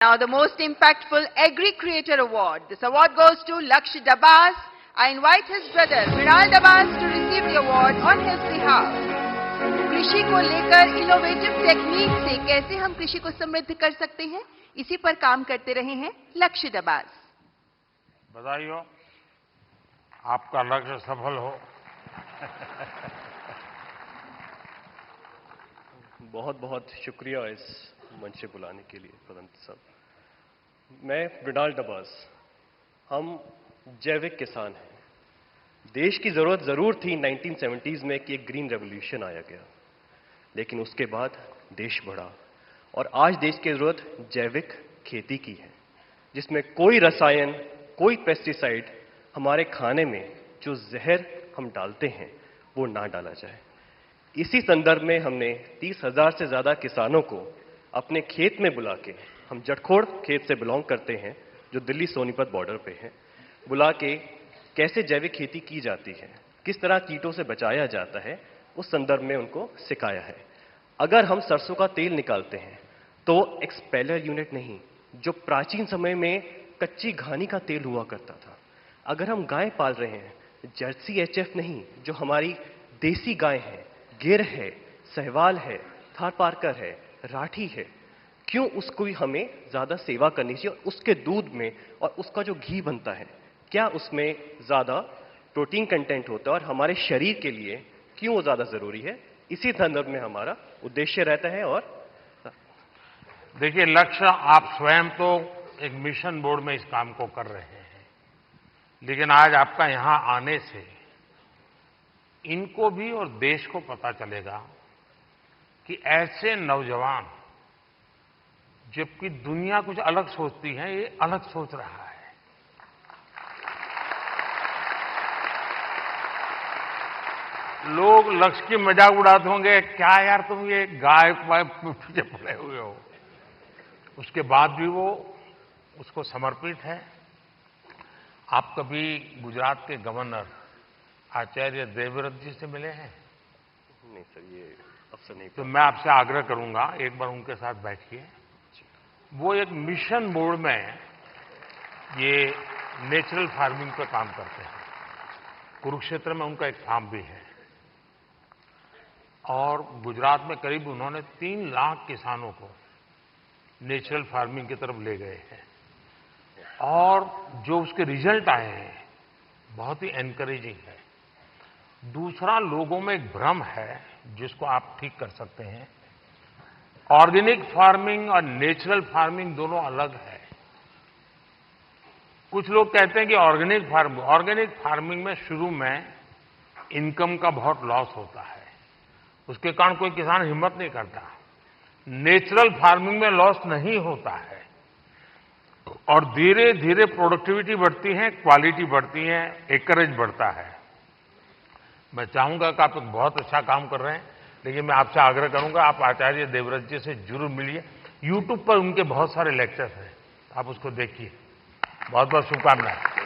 Now the most impactful Agri Creator Award. This award goes to Lakshya Dabas. I invite his brother Mrinal Dabas to receive the award on his behalf. कृषि को लेकर innovative technique से कैसे हम कृषि को समृद्ध कर सकते हैं, इसी पर काम करते रहे हैं लक्ष्य दबास। बधाई हो, आपका लक्ष्य सफल हो। बहुत बहुत शुक्रिया इस मंच से बुलाने के लिए प्रधानमंत्री साहब। मैं मृणाल डबास, हम जैविक किसान हैं। देश की जरूरत जरूर थी 1970s में कि एक ग्रीन रेवोल्यूशन आया गया, लेकिन उसके बाद देश बढ़ा और आज देश की जरूरत जैविक खेती की है, जिसमें कोई रसायन, कोई पेस्टिसाइड हमारे खाने में जो जहर हम डालते हैं वो ना डाला जाए। इसी संदर्भ में हमने 30,000 से ज्यादा किसानों को अपने खेत में बुला के, हम जटखोड़ खेत से बिलोंग करते हैं जो दिल्ली सोनीपत बॉर्डर पे है, बुला के कैसे जैविक खेती की जाती है, किस तरह कीटों से बचाया जाता है, उस संदर्भ में उनको सिखाया है। अगर हम सरसों का तेल निकालते हैं तो एक्सपेलर यूनिट नहीं, जो प्राचीन समय में कच्ची घानी का तेल हुआ करता था। अगर हम गाय पाल रहे हैं, जर्सी एचएफ नहीं, जो हमारी देसी गाय है, गिर है, सहवाल है, थारपारकर है, राठी है, क्यों उसको भी हमें ज्यादा सेवा करनी चाहिए? उसके दूध में और उसका जो घी बनता है, क्या उसमें ज्यादा प्रोटीन कंटेंट होता है और हमारे शरीर के लिए क्यों वो ज्यादा जरूरी है? इसी संदर्भ में हमारा उद्देश्य रहता है। और देखिए लक्ष्य, आप स्वयं तो एक मिशन बोर्ड में इस काम को कर रहे हैं, लेकिन आज आपका यहां आने से इनको भी और देश को पता चलेगा कि ऐसे नौजवान, जबकि दुनिया कुछ अलग सोचती है, ये अलग सोच रहा है। लोग लक्ष्य की मजाक उड़ाते होंगे, क्या यार तुम ये गाय पीछे पड़े हुए हो। उसके बाद भी वो उसको समर्पित है। आप कभी गुजरात के गवर्नर आचार्य देवव्रत जी से मिले हैं? नहीं सर, ये अवसर नहीं। तो मैं आपसे आग्रह करूंगा, एक बार उनके साथ बैठिए। वो एक मिशन बोर्ड में ये नेचुरल फार्मिंग पर काम करते हैं। कुरुक्षेत्र में उनका एक फार्म भी है और गुजरात में करीब उन्होंने 3 लाख किसानों को नेचुरल फार्मिंग की तरफ ले गए हैं और जो उसके रिजल्ट आए हैं बहुत ही एनकरेजिंग है। दूसरा, लोगों में एक भ्रम है जिसको आप ठीक कर सकते हैं। ऑर्गेनिक फार्मिंग और नेचुरल फार्मिंग दोनों अलग है। कुछ लोग कहते हैं कि ऑर्गेनिक फार्मिंग में शुरू में इनकम का बहुत लॉस होता है, उसके कारण कोई किसान हिम्मत नहीं करता। नेचुरल फार्मिंग में लॉस नहीं होता है और धीरे धीरे प्रोडक्टिविटी बढ़ती है, क्वालिटी बढ़ती है, एकरेज बढ़ता है। मैं चाहूंगा कि आप एक बहुत अच्छा काम कर रहे हैं, लेकिन मैं आपसे आग्रह करूंगा, आप आचार्य देवव्रत जी से जरूर मिलिए। यूट्यूब पर उनके बहुत सारे लेक्चर्स हैं, आप उसको देखिए। बहुत बहुत शुभकामनाएं।